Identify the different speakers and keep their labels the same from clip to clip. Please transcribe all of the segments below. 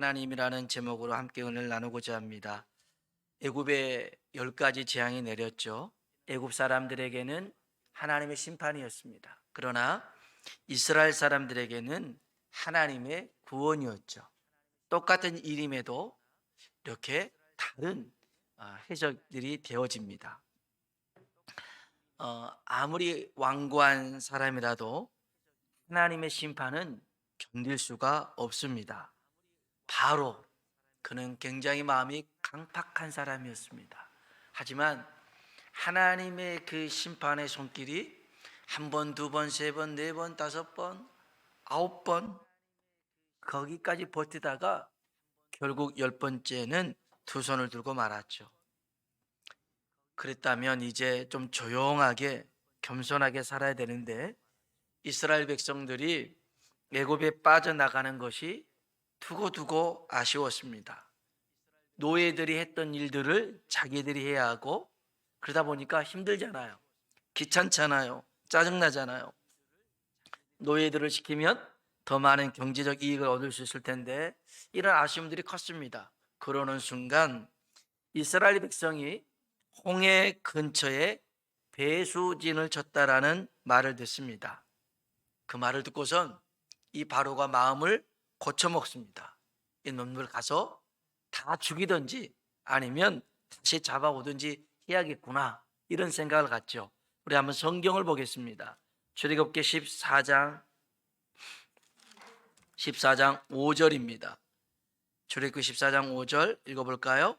Speaker 1: 하나님이라는 제목으로 함께 은혜를 나누고자 합니다. 애굽에 10가지 재앙이 내렸죠. 애굽 사람들에게는 하나님의 심판이었습니다. 그러나 이스라엘 사람들에게는 하나님의 구원이었죠. 똑같은 일임에도 이렇게 다른 해석들이 되어집니다. 아무리 완고한 사람이라도 하나님의 심판은 견딜 수가 없습니다. 바로 그는 굉장히 마음이 강팍한 사람이었습니다. 하지만 하나님의 그 심판의 손길이 한 번, 두 번, 세 번, 네 번, 다섯 번, 아홉 번 거기까지 버티다가 결국 10번째는 두 손을 들고 말았죠. 그랬다면 이제 좀 조용하게 겸손하게 살아야 되는데 이스라엘 백성들이 애굽에 빠져나가는 것이 두고두고 아쉬웠습니다. 노예들이 했던 일들을 자기들이 해야 하고 그러다 보니까 힘들잖아요. 귀찮잖아요. 짜증나잖아요. 노예들을 시키면 더 많은 경제적 이익을 얻을 수 있을 텐데 이런 아쉬움들이 컸습니다. 그러는 순간 이스라엘 백성이 홍해 근처에 배수진을 쳤다라는 말을 듣습니다. 그 말을 듣고선 이 바로가 마음을 고쳐먹습니다. 이 놈들 가서 다 죽이든지 아니면 다시 잡아오든지 해야겠구나 이런 생각을 갖죠. 우리 한번 성경을 보겠습니다. 출애굽기 14장 5절입니다. 출애굽기 14장 5절 읽어볼까요?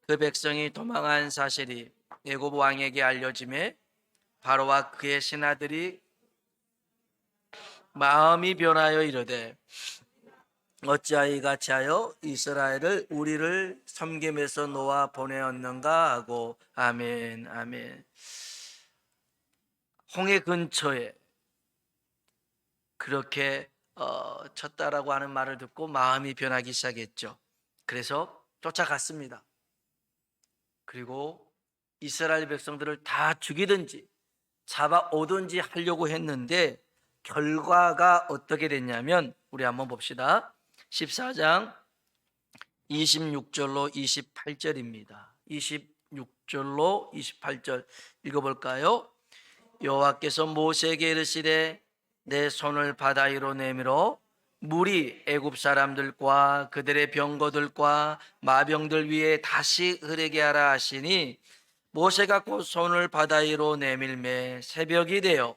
Speaker 1: 그 백성이 도망한 사실이 애굽 왕에게 알려짐에 바로와 그의 신하들이 마음이 변하여 이르되 어찌하여 이같이 하여 이스라엘을 우리를 섬김에서 놓아 보내었는가 하고 아멘 아멘. 홍해 근처에 그렇게 쳤다라고 하는 말을 듣고 마음이 변하기 시작했죠. 그래서 쫓아갔습니다. 그리고 이스라엘 백성들을 다 죽이든지 잡아오든지 하려고 했는데 결과가 어떻게 됐냐면 우리 한번 봅시다. 14장 26절로 28절입니다. 26절로 28절 읽어볼까요? 여호와께서 모세에게 이르시되 내 손을 바다 위로 내밀어 물이 애굽 사람들과 그들의 병거들과 마병들 위에 다시 흐르게 하라 하시니 모세가 곧 손을 바다 위로 내밀매 새벽이 되어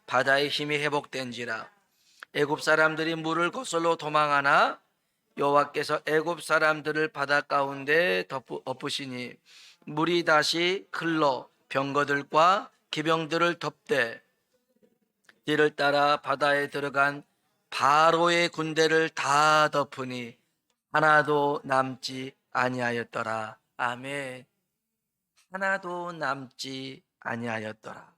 Speaker 1: 바다의 힘이 회복된지라 애굽 사람들이 물을 거슬러 도망하나 여호와께서 애굽 사람들을 바다 가운데 엎으시니 물이 다시 흘러 병거들과 기병들을 덮되 이를 따라 바다에 들어간 바로의 군대를 다 덮으니 하나도 남지 아니하였더라. 아멘. 하나도 남지 아니하였더라.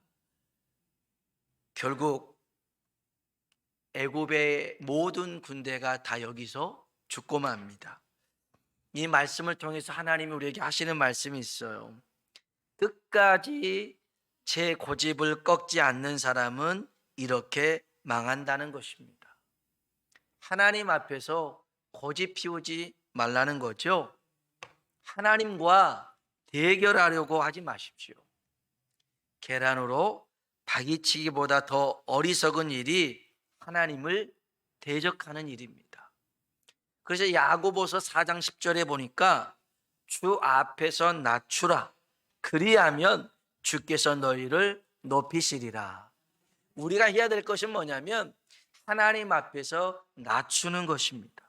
Speaker 1: 결국 애굽의 모든 군대가 다 여기서 죽고 맙니다. 이 말씀을 통해서 하나님이 우리에게 하시는 말씀이 있어요. 끝까지 제 고집을 꺾지 않는 사람은 이렇게 망한다는 것입니다. 하나님 앞에서 고집 피우지 말라는 거죠. 하나님과 대결하려고 하지 마십시오. 계란으로 바위치기보다 더 어리석은 일이 하나님을 대적하는 일입니다. 그래서 야고보서 4장 10절에 보니까 주 앞에서 낮추라. 그리하면 주께서 너희를 높이시리라. 우리가 해야 될 것은 뭐냐면 하나님 앞에서 낮추는 것입니다.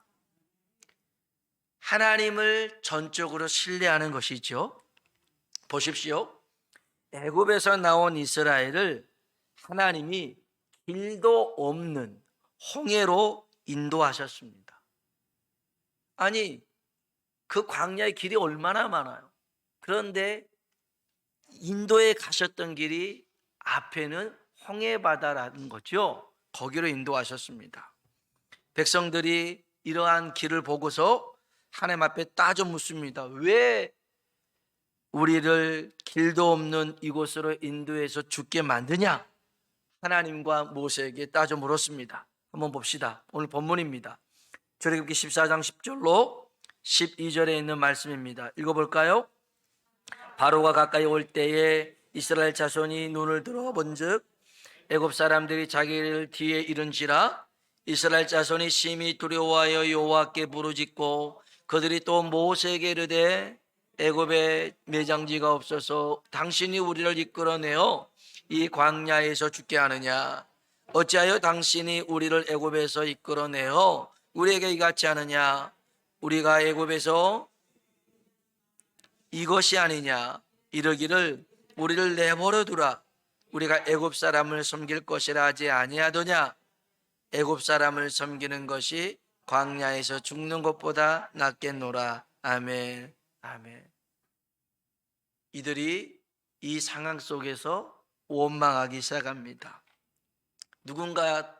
Speaker 1: 하나님을 전적으로 신뢰하는 것이죠. 보십시오. 애굽에서 나온 이스라엘을 하나님이 길도 없는 홍해로 인도하셨습니다. 아니, 그 광야의 길이 얼마나 많아요. 그런데 인도에 가셨던 길이 앞에는 홍해바다라는 거죠. 거기로 인도하셨습니다. 백성들이 이러한 길을 보고서 하나님 앞에 따져 묻습니다. 왜 우리를 길도 없는 이곳으로 인도해서 죽게 만드냐? 하나님과 모세에게 따져 물었습니다. 한번 봅시다. 오늘 본문입니다. 출애굽기 14장 10절로 12절에 있는 말씀입니다. 읽어볼까요? 바로가 가까이 올 때에 이스라엘 자손이 눈을 들어 본즉 애굽 사람들이 자기를 뒤에 이른지라. 이스라엘 자손이 심히 두려워하여 여호와께 부르짖고 그들이 또 모세에게 이르되 애굽에 매장지가 없어서 당신이 우리를 이끌어내어 이 광야에서 죽게 하느냐? 어찌하여 당신이 우리를 애굽에서 이끌어내어 우리에게 이같이 하느냐? 우리가 애굽에서 이것이 아니냐? 이르기를 우리를 내버려 두라. 우리가 애굽 사람을 섬길 것이라 하지 아니하더냐? 애굽 사람을 섬기는 것이 광야에서 죽는 것보다 낫겠노라. 아멘. 아멘. 이들이 이 상황 속에서 원망하기 시작합니다. 누군가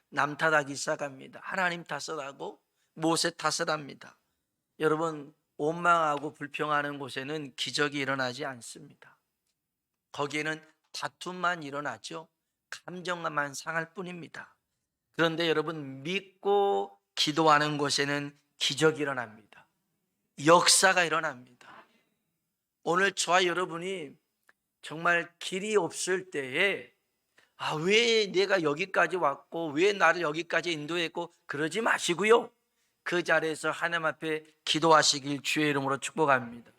Speaker 1: 남 탓하기 시작합니다. 하나님 탓을 하고 모세 탓을 합니다. 여러분, 원망하고 불평하는 곳에는 기적이 일어나지 않습니다. 거기에는 다툼만 일어나죠. 감정만 상할 뿐입니다. 그런데 여러분, 믿고 기도하는 곳에는 기적이 일어납니다. 역사가 일어납니다. 오늘 저와 여러분이 정말 길이 없을 때에 왜 내가 여기까지 왔고 왜 나를 여기까지 인도했고 그러지 마시고요. 그 자리에서 하나님 앞에 기도하시길 주의 이름으로 축복합니다.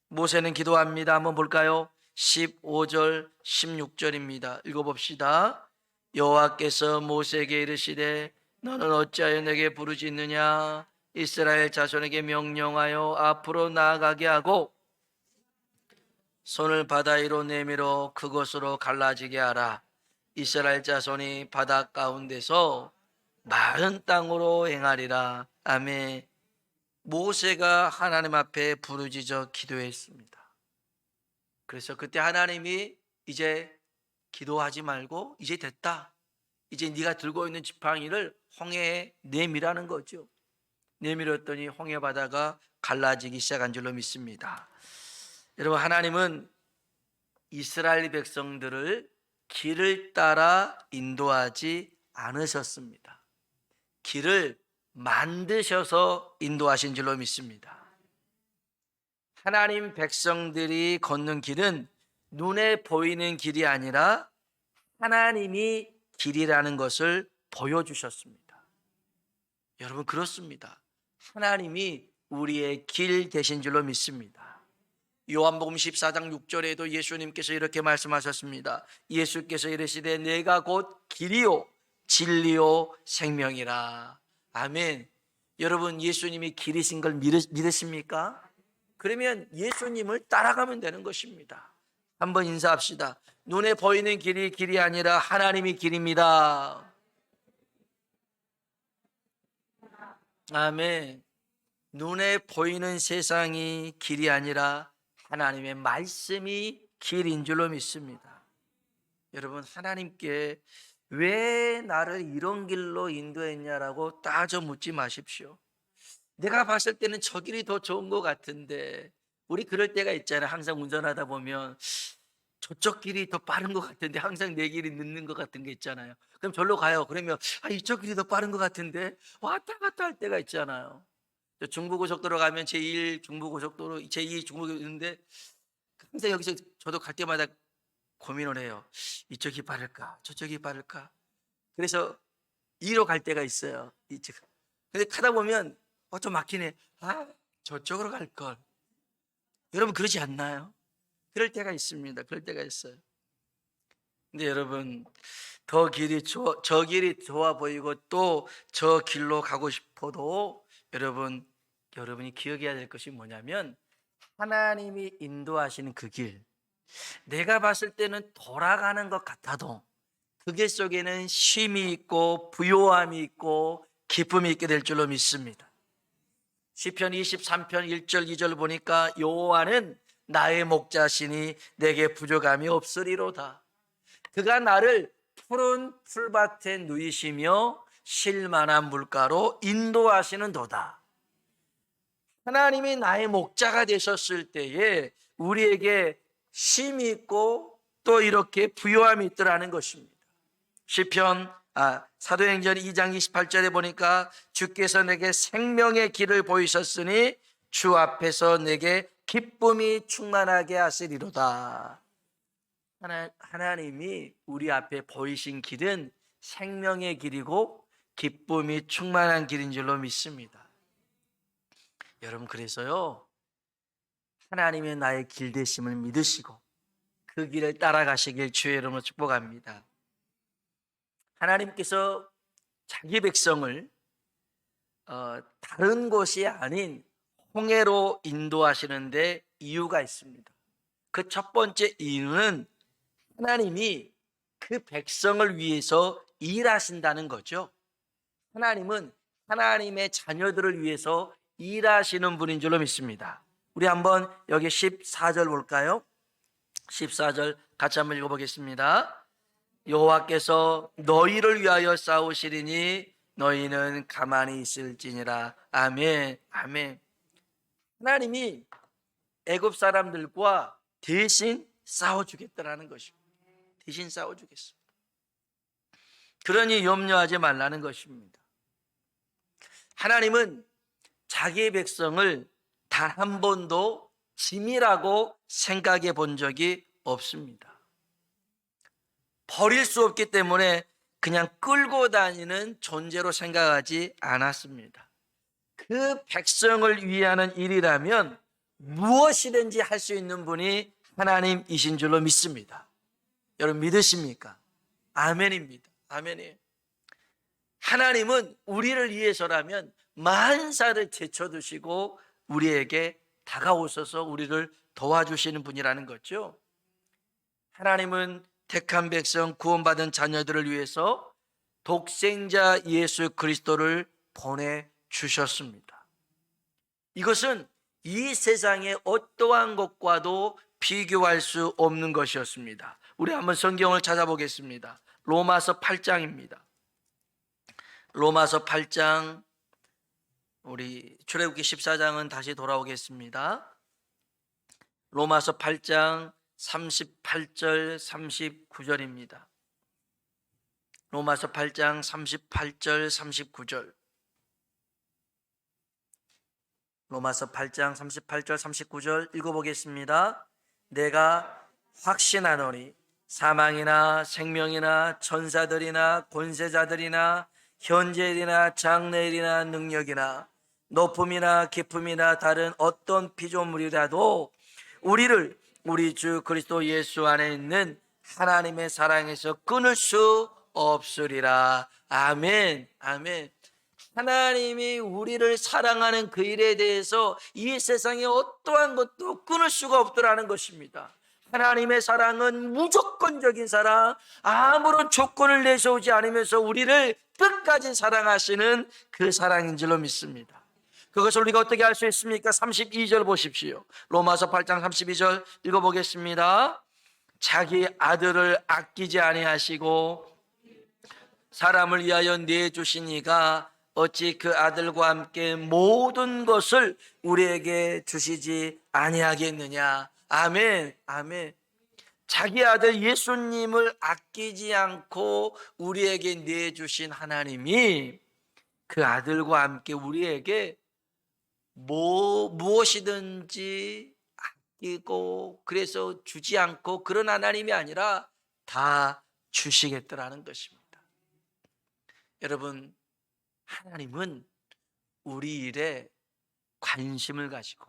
Speaker 1: 모세는 기도합니다. 한번 볼까요? 15절 16절입니다. 읽어봅시다. 여호와께서 모세에게 이르시되 너는 어찌하여 내게 부르짖느냐? 이스라엘 자손에게 명령하여 앞으로 나아가게 하고 손을 바다 위로 내밀어 그곳으로 갈라지게 하라. 이스라엘 자손이 바다 가운데서 마른 땅으로 행하리라. 아멘. 모세가 하나님 앞에 부르짖어 기도했습니다. 그래서 그때 하나님이 이제 기도하지 말고 이제 됐다. 이제 네가 들고 있는 지팡이를 홍해에 내밀라는 거죠. 내밀었더니 홍해 바다가 갈라지기 시작한 줄로 믿습니다. 여러분, 하나님은 이스라엘 백성들을 길을 따라 인도하지 않으셨습니다. 길을 만드셔서 인도하신 줄로 믿습니다. 하나님 백성들이 걷는 길은 눈에 보이는 길이 아니라 하나님이 길이라는 것을 보여주셨습니다. 여러분, 그렇습니다. 하나님이 우리의 길 되신 줄로 믿습니다. 요한복음 14장 6절에도 예수님께서 이렇게 말씀하셨습니다. 예수께서 이르시되 내가 곧 길이요 진리요 생명이라. 아멘. 여러분, 예수님이 길이신 걸 믿으십니까? 그러면 예수님을 따라가면 되는 것입니다. 한번 인사합시다. 눈에 보이는 길이 아니라 하나님이 길입니다. 아멘. 눈에 보이는 세상이 길이 아니라 하나님의 말씀이 길인 줄로 믿습니다. 여러분, 하나님께 왜 나를 이런 길로 인도했냐라고 따져 묻지 마십시오. 내가 봤을 때는 저 길이 더 좋은 것 같은데, 우리 그럴 때가 있잖아요. 항상 운전하다 보면 저쪽 길이 더 빠른 것 같은데 항상 내 길이 늦는 것 같은 게 있잖아요. 그럼 절로 가요. 그러면 이쪽 길이 더 빠른 것 같은데 왔다 갔다 할 때가 있잖아요. 중부고속도로 가면 제1 중부고속도로, 제2 중부고속도로 있는데 항상 여기서 저도 갈 때마다 고민을 해요. 이쪽이 빠를까 저쪽이 빠를까. 그래서 2로 갈 때가 있어요. 이쪽. 근데 가다 보면 좀 막히네. 저쪽으로 갈 걸. 여러분, 그러지 않나요? 그럴 때가 있습니다. 그럴 때가 있어요. 근데 여러분, 저 길이 좋아 보이고 또 저 길로 가고 싶어도 여러분이 기억해야 될 것이 뭐냐면 하나님이 인도하시는 그 길, 내가 봤을 때는 돌아가는 것 같아도 그 길 속에는 쉼이 있고 부요함이 있고 기쁨이 있게 될 줄로 믿습니다. 시편 23편 1절 2절 보니까 여호와는 나의 목자시니 내게 부족함이 없으리로다. 그가 나를 푸른 풀밭에 누이시며 쉴만한 물가로 인도하시는도다. 하나님이 나의 목자가 되셨을 때에 우리에게 쉼이 있고 또 이렇게 부요함이 있더라는 것입니다. 시편 사도행전 2장 28절에 보니까 주께서 내게 생명의 길을 보이셨으니 주 앞에서 내게 기쁨이 충만하게 하시리로다. 하나님이 우리 앞에 보이신 길은 생명의 길이고 기쁨이 충만한 길인 줄로 믿습니다. 여러분, 그래서요, 하나님의 나의 길 되심을 믿으시고 그 길을 따라가시길 주의 이름으로 축복합니다. 하나님께서 자기 백성을 다른 곳이 아닌 홍해로 인도하시는데 이유가 있습니다. 그 첫 번째 이유는 하나님이 그 백성을 위해서 일하신다는 거죠. 하나님은 하나님의 자녀들을 위해서 일하시는 분인 줄로 믿습니다. 우리 한번 여기 14절 볼까요? 14절 같이 한번 읽어보겠습니다. 여호와께서 너희를 위하여 싸우시리니 너희는 가만히 있을지니라. 아멘. 아멘. 하나님이 애굽 사람들과 대신 싸워주겠다라는 것입니다. 대신 싸워주겠습니다. 그러니 염려하지 말라는 것입니다. 하나님은 자기의 백성을 단 한 번도 짐이라고 생각해 본 적이 없습니다. 버릴 수 없기 때문에 그냥 끌고 다니는 존재로 생각하지 않았습니다. 그 백성을 위하는 일이라면 무엇이든지 할 수 있는 분이 하나님이신 줄로 믿습니다. 여러분 믿으십니까? 아멘입니다. 아멘이에요. 하나님은 우리를 위해서라면 만사를 제쳐두시고 우리에게 다가오셔서 우리를 도와주시는 분이라는 거죠. 하나님은 택한 백성, 구원받은 자녀들을 위해서 독생자 예수 그리스도를 보내주셨습니다. 이것은 이 세상의 어떠한 것과도 비교할 수 없는 것이었습니다. 우리 한번 성경을 찾아보겠습니다. 로마서 8장입니다. 로마서 8장, 우리 출애굽기 14장은 다시 돌아오겠습니다. 로마서 8장 38절 39절입니다. 로마서 8장 38절 39절. 로마서 8장 38절 39절 읽어보겠습니다. 내가 확신하노니 사망이나 생명이나 천사들이나 권세자들이나 현재일이나 장래일이나 능력이나 높음이나 깊음이나 다른 어떤 피조물이라도 우리를 우리 주 그리스도 예수 안에 있는 하나님의 사랑에서 끊을 수 없으리라. 아멘. 아멘. 하나님이 우리를 사랑하는 그 일에 대해서 이 세상에 어떠한 것도 끊을 수가 없더라는 것입니다. 하나님의 사랑은 무조건적인 사랑, 아무런 조건을 내세우지 않으면서 우리를 끝까지 사랑하시는 그 사랑인 줄로 믿습니다. 그것을 우리가 어떻게 알 수 있습니까? 32절 보십시오. 로마서 8장 32절 읽어보겠습니다. 자기 아들을 아끼지 아니하시고 사람을 위하여 내주시니가 어찌 그 아들과 함께 모든 것을 우리에게 주시지 아니하겠느냐. 아멘. 아멘. 자기 아들 예수님을 아끼지 않고 우리에게 내주신 하나님이 그 아들과 함께 우리에게 무엇이든지 아끼고 그래서 주지 않고 그런 하나님이 아니라 다 주시겠다라는 것입니다. 여러분, 하나님은 우리 일에 관심을 가지고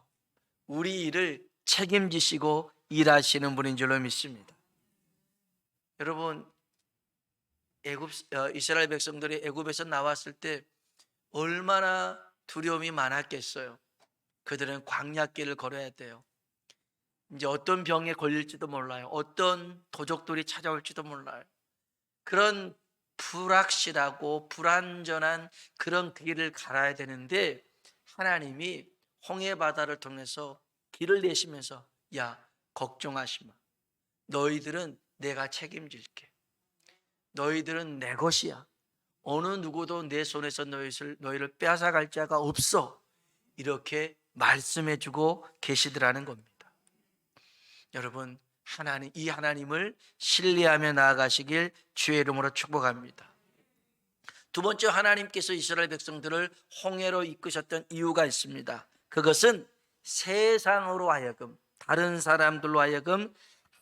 Speaker 1: 우리 일을 책임지시고 일하시는 분인 줄로 믿습니다. 여러분, 이스라엘 백성들이 애굽에서 나왔을 때 얼마나 두려움이 많았겠어요. 그들은 광야길을 걸어야 돼요. 이제 어떤 병에 걸릴지도 몰라요. 어떤 도적들이 찾아올지도 몰라요. 그런 불확실하고 불안전한 그런 길을 갈아야 되는데 하나님이 홍해 바다를 통해서 길을 내시면서 야, 걱정하지 마. 너희들은 내가 책임질게. 너희들은 내 것이야. 어느 누구도 내 손에서 너희를 빼앗아갈 자가 없어. 이렇게 말씀해주고 계시더라는 겁니다. 여러분, 이 하나님을 신뢰하며 나아가시길 주의 이름으로 축복합니다. 두 번째, 하나님께서 이스라엘 백성들을 홍해로 이끄셨던 이유가 있습니다. 그것은 세상으로 하여금, 다른 사람들로 하여금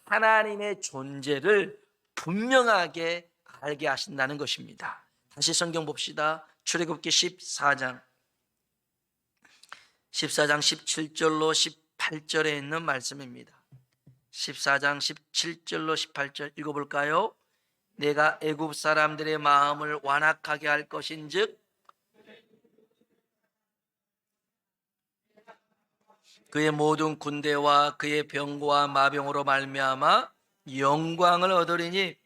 Speaker 1: 하나님의 존재를 분명하게 알게 하신다는 것입니다. 다시 성경 봅시다. 출애굽기 14장 17절로 18절에 있는 말씀입니다. 14장 17절로 18절 읽어볼까요? 내가 애굽 사람들의 마음을 완악하게 할 것인즉 그의 모든 군대와 그의 병과 마병으로 말미암아 영광을 얻으리니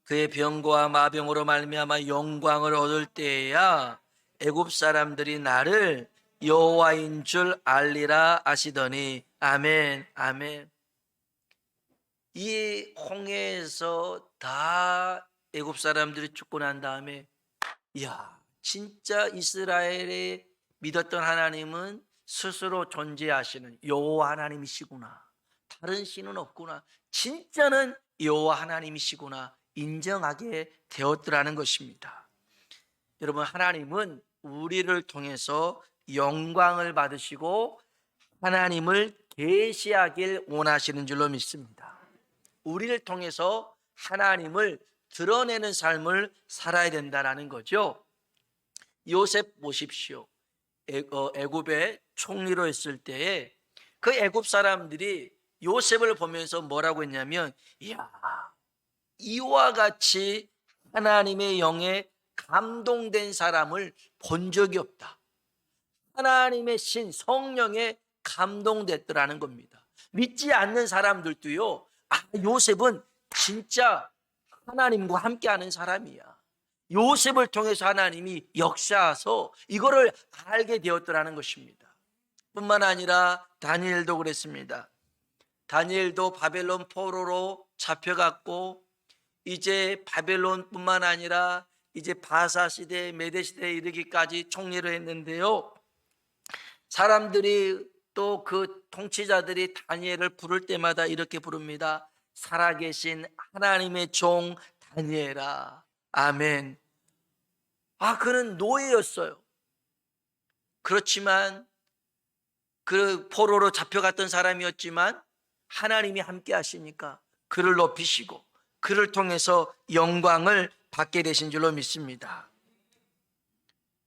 Speaker 1: 그의 병과 마병으로 말미암아 영광을 얻을 때에야 애굽 사람들이 나를 여호와인 줄 알리라 하시더니 아멘. 아멘. 이 홍해에서 다 애굽 사람들이 죽고 난 다음에 이야, 진짜 이스라엘의 믿었던 하나님은 스스로 존재하시는 여호와 하나님이시구나, 다른 신은 없구나, 진짜는 여호와 하나님이시구나 인정하게 되었더라는 것입니다. 여러분, 하나님은 우리를 통해서 영광을 받으시고 하나님을 계시하길 원하시는 줄로 믿습니다. 우리를 통해서 하나님을 드러내는 삶을 살아야 된다는 거죠. 요셉 보십시오. 애굽의 총리로 있을 때에 그 애굽 사람들이 요셉을 보면서 뭐라고 했냐면, 이야, 이와 같이 하나님의 영에 감동된 사람을 본 적이 없다. 하나님의 신 성령에 감동됐더라는 겁니다. 믿지 않는 사람들도요, 요셉은 진짜 하나님과 함께하는 사람이야, 요셉을 통해서 하나님이 역사하서 이거를 알게 되었더라는 것입니다. 뿐만 아니라 다니엘도 그랬습니다. 다니엘도 바벨론 포로로 잡혀갔고 이제 바벨론뿐만 아니라 이제 바사 시대, 메데 시대에 이르기까지 총리를 했는데요, 사람들이 또 그 통치자들이 다니엘을 부를 때마다 이렇게 부릅니다. 살아계신 하나님의 종 다니엘아. 아멘. 그는 노예였어요. 그렇지만 그 포로로 잡혀갔던 사람이었지만 하나님이 함께 하시니까 그를 높이시고 그를 통해서 영광을 받게 되신 줄로 믿습니다.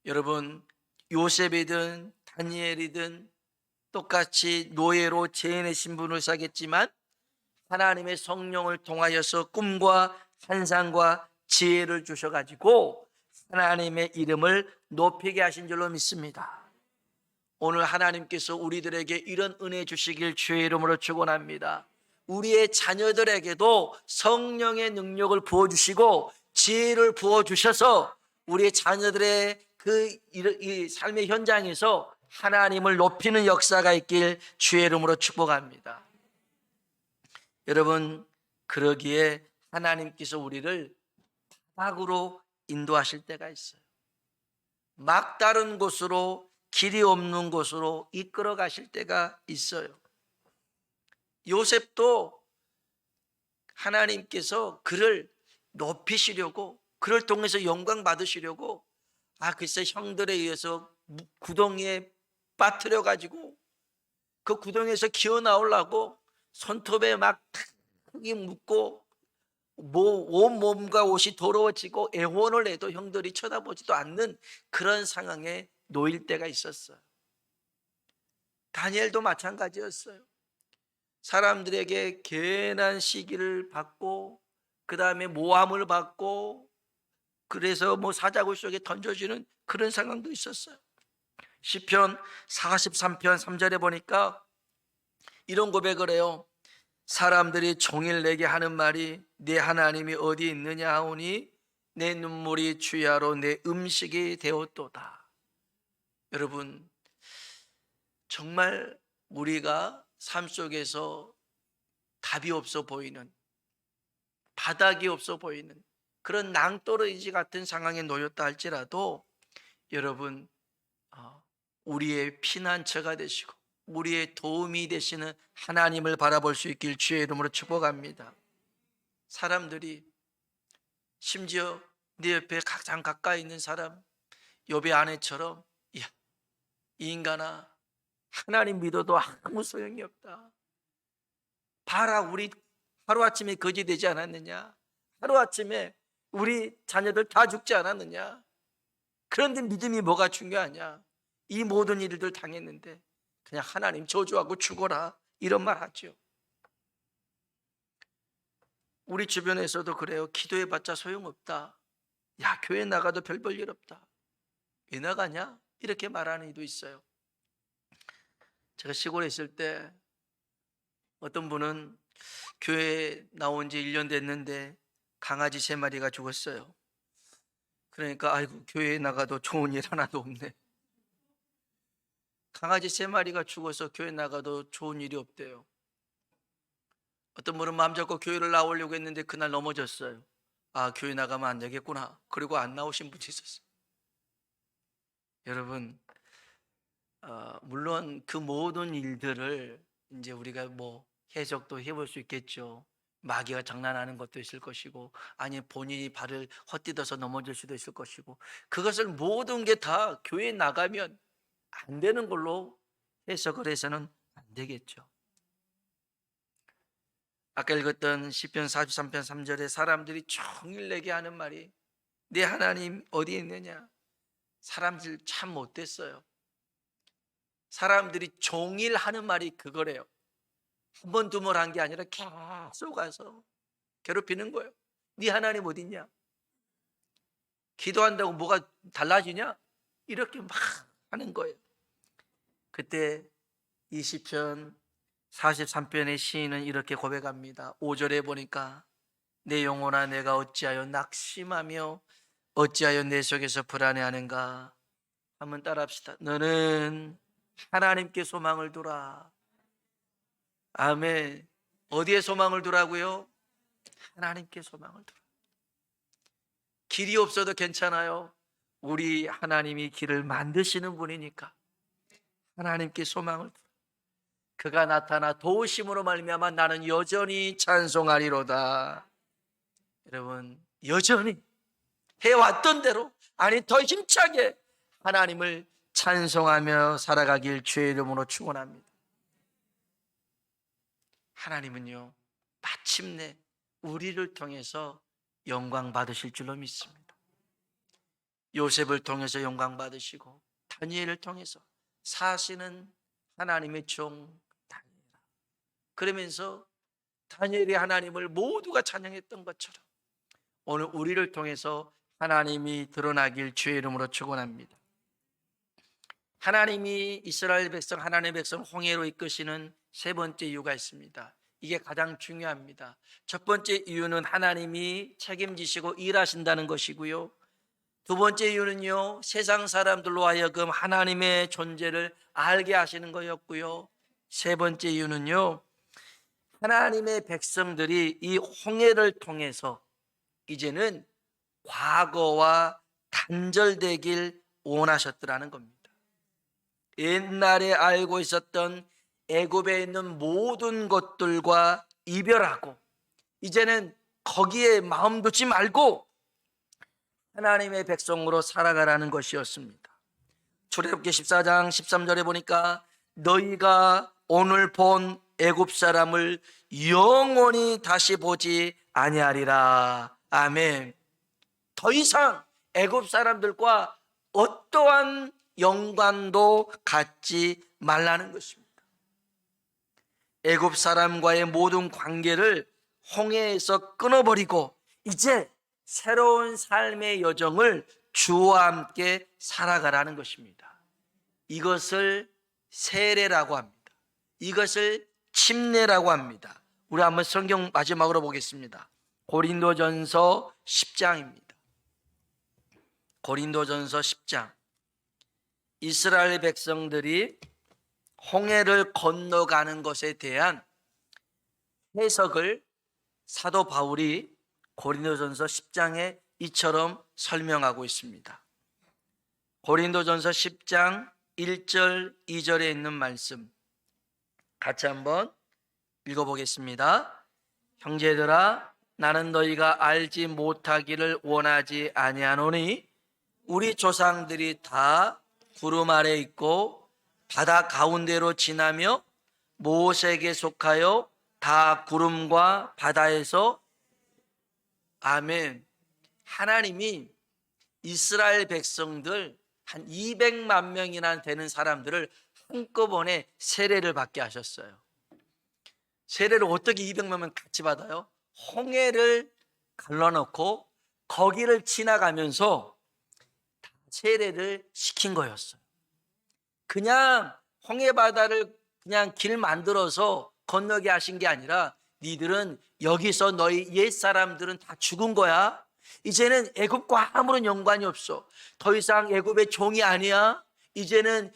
Speaker 1: 여러분, 요셉이든 다니엘이든 똑같이 노예로 죄인의 신분을 사겠지만 하나님의 성령을 통하여서 꿈과 환상과 지혜를 주셔가지고 하나님의 이름을 높이게 하신 줄로 믿습니다. 오늘 하나님께서 우리들에게 이런 은혜 주시길 주의 이름으로 축원합니다. 우리의 자녀들에게도 성령의 능력을 부어주시고 지혜를 부어주셔서 우리의 자녀들의 이 삶의 현장에서 하나님을 높이는 역사가 있길 주의 이름으로 축복합니다. 여러분, 그러기에 하나님께서 우리를 바닥으로 인도하실 때가 있어요. 막다른 곳으로, 길이 없는 곳으로 이끌어 가실 때가 있어요. 요셉도 하나님께서 그를 높이시려고, 그를 통해서 영광 받으시려고 글쎄 형들에 의해서 구덩이에 빠뜨려 가지고 그 구덩이에서 기어 나오려고 손톱에 막 흙이 묻고 온 몸과 옷이 더러워지고 애원을 해도 형들이 쳐다보지도 않는 그런 상황에 놓일 때가 있었어요. 다니엘도 마찬가지였어요. 사람들에게 괜한 시기를 받고 그 다음에 모함을 받고 그래서 사자굴 속에 던져지는 그런 상황도 있었어요. 시편 43편 3절에 보니까 이런 고백을 해요. 사람들이 종일 내게 하는 말이 내 하나님이 어디 있느냐 하오니 내 눈물이 주야로 내 음식이 되었도다. 여러분, 정말 우리가 삶 속에서 답이 없어 보이는, 바닥이 없어 보이는 그런 낭떠러지 같은 상황에 놓였다 할지라도 여러분, 우리의 피난처가 되시고 우리의 도움이 되시는 하나님을 바라볼 수 있길 주의 이름으로 축복합니다. 사람들이 심지어 네 옆에 가장 가까이 있는 사람, 욥의 아내처럼, 야, 이 인간아, 하나님 믿어도 아무 소용이 없다. 봐라, 우리 하루아침에 거지 되지 않았느냐? 하루아침에 우리 자녀들 다 죽지 않았느냐? 그런데 믿음이 뭐가 중요하냐? 이 모든 일들 당했는데 그냥 하나님 저주하고 죽어라, 이런 말 하죠. 우리 주변에서도 그래요. 기도해봤자 소용없다. 야, 교회 나가도 별 볼 일 없다. 왜 나가냐? 이렇게 말하는 이도 있어요. 제가 시골에 있을 때 어떤 분은 교회에 나온 지 1년 됐는데 강아지 3마리가 죽었어요. 그러니까 아이고, 교회에 나가도 좋은 일 하나도 없네. 강아지 3마리가 죽어서 교회 나가도 좋은 일이 없대요. 어떤 분은 마음 잡고 교회를 나오려고 했는데 그날 넘어졌어요. 아, 교회 나가면 안 되겠구나. 그리고 안 나오신 분이 있었어요. 여러분, 물론 그 모든 일들을 이제 우리가 뭐 해석도 해볼 수 있겠죠. 마귀가 장난하는 것도 있을 것이고, 아니 본인이 발을 헛디뎌서 넘어질 수도 있을 것이고, 그것을 모든 게 다 교회에 나가면 안 되는 걸로 해석을 해서는 안 되겠죠. 아까 읽었던 시편 43편 3절에 사람들이 종일 내게 하는 말이, 내 하나님 어디에 있느냐? 사람들 참 못됐어요. 사람들이 종일 하는 말이 그거래요. 한 번 두 번 한 게 아니라 계속 가서 괴롭히는 거예요. 네 하나님 어디 있냐? 기도한다고 뭐가 달라지냐? 이렇게 막 하는 거예요. 그때 이 시편 43편의 시인은 이렇게 고백합니다. 5절에 보니까 내 영혼아, 내가 어찌하여 낙심하며 어찌하여 내 속에서 불안해하는가? 한번 따라합시다. 너는 하나님께 소망을 두라. 아멘. 어디에 소망을 두라고요? 하나님께 소망을 두라. 길이 없어도 괜찮아요. 우리 하나님이 길을 만드시는 분이니까 하나님께 소망을 두라. 그가 나타나 도우심으로 말미암아 나는 여전히 찬송하리로다. 여러분, 여전히 해왔던 대로, 아니 더 힘차게 하나님을 찬송하며 살아가길 주의 이름으로 축원합니다. 하나님은요, 마침내 우리를 통해서 영광 받으실 줄로 믿습니다. 요셉을 통해서 영광 받으시고, 다니엘을 통해서 사시는 하나님의 종 다니엘아. 그러면서 다니엘이 하나님을 모두가 찬양했던 것처럼 오늘 우리를 통해서 하나님이 드러나길 주의 이름으로 축원합니다. 하나님이 이스라엘 백성, 하나님의 백성 홍해로 이끄시는 세 번째 이유가 있습니다. 이게 가장 중요합니다. 첫 번째 이유는 하나님이 책임지시고 일하신다는 것이고요. 두 번째 이유는요, 세상 사람들로 하여금 하나님의 존재를 알게 하시는 거였고요. 세 번째 이유는요, 하나님의 백성들이 이 홍해를 통해서 이제는 과거와 단절되길 원하셨더라는 겁니다. 옛날에 알고 있었던 애굽에 있는 모든 것들과 이별하고 이제는 거기에 마음 두지 말고 하나님의 백성으로 살아가라는 것이었습니다. 출애굽기 14장 13절에 보니까 너희가 오늘 본 애굽 사람을 영원히 다시 보지 아니하리라. 아멘. 더 이상 애굽 사람들과 어떠한 연관도 갖지 말라는 것입니다. 애굽 사람과의 모든 관계를 홍해에서 끊어버리고 이제 새로운 삶의 여정을 주와 함께 살아가라는 것입니다. 이것을 세례라고 합니다. 이것을 침례라고 합니다. 우리 한번 성경 마지막으로 보겠습니다. 고린도전서 10장입니다. 고린도전서 10장. 이스라엘 백성들이 홍해를 건너가는 것에 대한 해석을 사도 바울이 고린도전서 10장에 이처럼 설명하고 있습니다. 고린도전서 10장 1절 2절에 있는 말씀 같이 한번 읽어보겠습니다. 형제들아, 나는 너희가 알지 못하기를 원하지 아니하노니 우리 조상들이 다 구름 아래 있고 바다 가운데로 지나며 모세에게 속하여 다 구름과 바다에서 아멘. 하나님이 이스라엘 백성들 한 200만 명이나 되는 사람들을 한꺼번에 세례를 받게 하셨어요. 세례를 어떻게 200만 명 같이 받아요? 홍해를 갈라놓고 거기를 지나가면서 세례를 시킨 거였어요. 그냥 홍해 바다를 그냥 길 만들어서 건너게 하신 게 아니라 니들은 여기서 너희 옛 사람들은 다 죽은 거야. 이제는 애굽과 아무런 연관이 없어. 더 이상 애굽의 종이 아니야. 이제는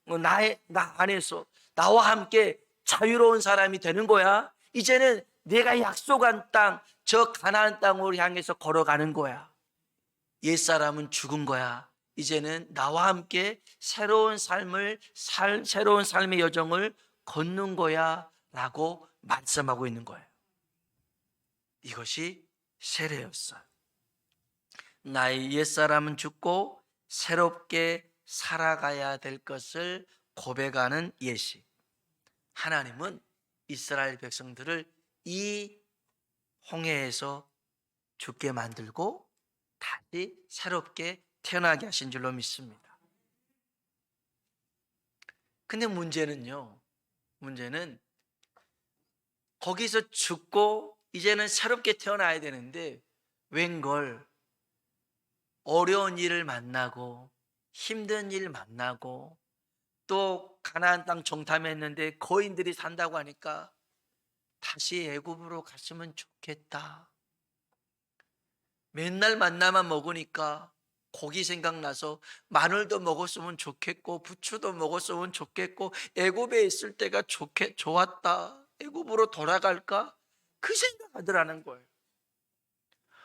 Speaker 1: 나 안에서 나와 함께 자유로운 사람이 되는 거야. 이제는 내가 약속한 땅, 저 가나안 땅으로 향해서 걸어가는 거야. 옛 사람은 죽은 거야. 이제는 나와 함께 새로운 새로운 삶의 여정을 걷는 거야 라고 말씀하고 있는 거예요. 이것이 세례였어요. 나의 옛사람은 죽고 새롭게 살아가야 될 것을 고백하는 예시. 하나님은 이스라엘 백성들을 이 홍해에서 죽게 만들고 다시 새롭게 태어나게 하신 줄로 믿습니다. 근데 문제는 거기서 죽고 이제는 새롭게 태어나야 되는데 웬걸 어려운 일을 만나고 힘든 일 만나고 또 가나안 땅 정탐했는데 거인들이 산다고 하니까 다시 애굽으로 갔으면 좋겠다. 맨날 만나만 먹으니까 고기 생각나서 마늘도 먹었으면 좋겠고 부추도 먹었으면 좋겠고 애굽에 있을 때가 좋았다. 애굽으로 돌아갈까? 그 생각하더라는 거예요.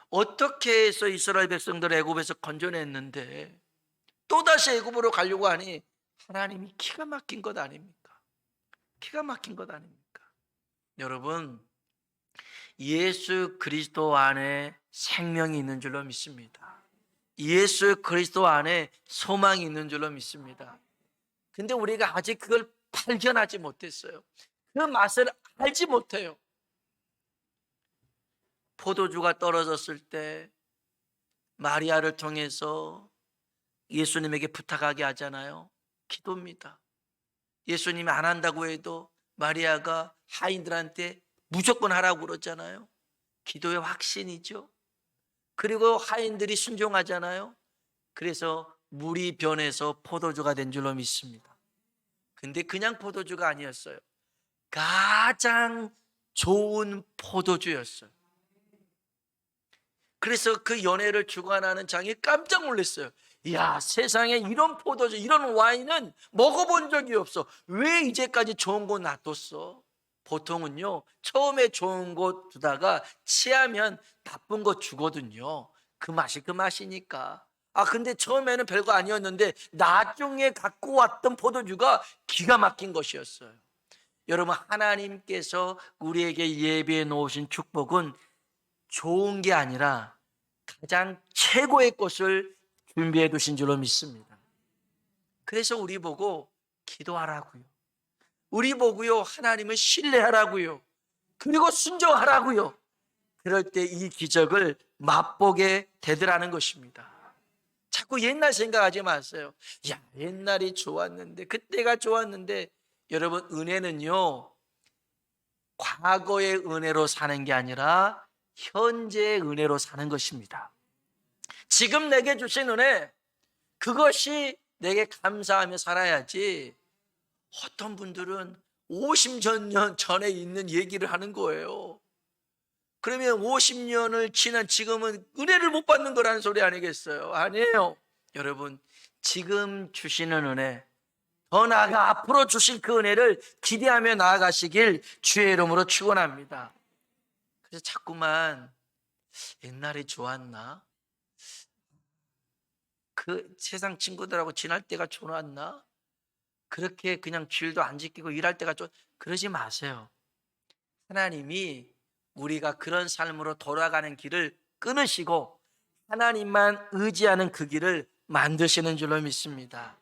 Speaker 1: 어떻게 해서 이스라엘 백성들을 애굽에서 건져냈는데 또다시 애굽으로 가려고 하니 하나님이 기가 막힌 것 아닙니까? 기가 막힌 것 아닙니까? 여러분, 예수 그리스도 안에 생명이 있는 줄로 믿습니다. 예수 그리스도 안에 소망이 있는 줄로 믿습니다. 근데 우리가 아직 그걸 발견하지 못했어요. 그 맛을 알지 못해요. 포도주가 떨어졌을 때 마리아를 통해서 예수님에게 부탁하게 하잖아요. 기도입니다. 예수님이 안 한다고 해도 마리아가 하인들한테 무조건 하라고 그러잖아요. 기도의 확신이죠. 그리고 하인들이 순종하잖아요. 그래서 물이 변해서 포도주가 된 줄로 믿습니다. 근데 그냥 포도주가 아니었어요. 가장 좋은 포도주였어요. 그래서 그 연회를 주관하는 장이 깜짝 놀랐어요. 이야, 세상에 이런 포도주, 이런 와인은 먹어본 적이 없어. 왜 이제까지 좋은 거 놔뒀어? 보통은요, 처음에 좋은 거 두다가 취하면 나쁜 거 주거든요. 그 맛이니까. 근데 처음에는 별거 아니었는데 나중에 갖고 왔던 포도주가 기가 막힌 것이었어요. 여러분, 하나님께서 우리에게 예비해 놓으신 축복은 좋은 게 아니라 가장 최고의 것을 준비해 두신 줄로 믿습니다. 그래서 우리 보고 기도하라고요. 우리 보고요, 하나님을 신뢰하라고요. 그리고 순종하라고요. 그럴 때 이 기적을 맛보게 되더라는 것입니다. 자꾸 옛날 생각하지 마세요. 야, 옛날이 좋았는데, 그때가 좋았는데. 여러분, 은혜는요, 과거의 은혜로 사는 게 아니라 현재의 은혜로 사는 것입니다. 지금 내게 주신 은혜, 그것이 내게 감사하며 살아야지. 어떤 분들은 50년 전에 있는 얘기를 하는 거예요. 그러면 50년을 지난 지금은 은혜를 못 받는 거라는 소리 아니겠어요? 아니에요. 여러분, 지금 주시는 은혜, 더 나아가 앞으로 주실 그 은혜를 기대하며 나아가시길 주의 이름으로 축원합니다. 그래서 자꾸만 옛날이 좋았나? 그 세상 친구들하고 지날 때가 좋았나? 그렇게 그냥 주일도 안 지키고 일할 때가 그러지 마세요. 하나님이 우리가 그런 삶으로 돌아가는 길을 끊으시고 하나님만 의지하는 그 길을 만드시는 줄로 믿습니다.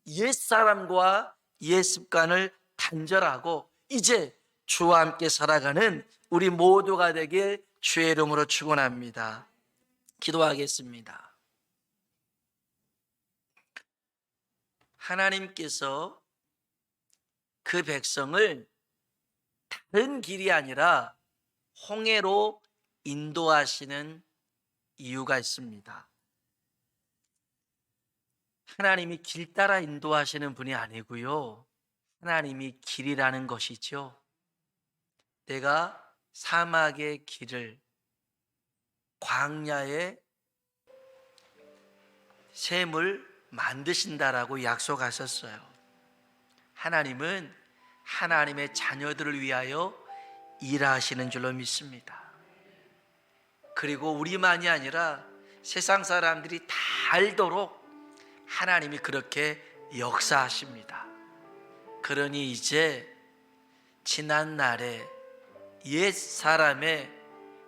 Speaker 1: 옛사람과 옛 습관을 단절하고 이제 주와 함께 살아가는 우리 모두가 되길 주의 이름으로 축원합니다. 기도하겠습니다. 하나님께서 그 백성을 다른 길이 아니라 홍해로 인도하시는 이유가 있습니다. 하나님이 길 따라 인도하시는 분이 아니고요. 하나님이 길이라는 것이죠. 내가 사막의 길을 광야의 샘을 만드신다라고 약속하셨어요. 하나님은 하나님의 자녀들을 위하여 일하시는 줄로 믿습니다. 그리고 우리만이 아니라 세상 사람들이 다 알도록 하나님이 그렇게 역사하십니다. 그러니 이제 지난 날에 옛 사람의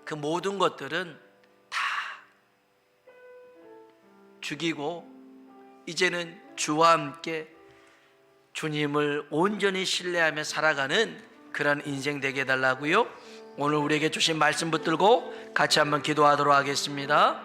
Speaker 1: 그 모든 것들은 다 죽이고 이제는 주와 함께 주님을 온전히 신뢰하며 살아가는 그런 인생 되게 해달라고요. 오늘 우리에게 주신 말씀 붙들고 같이 한번 기도하도록 하겠습니다.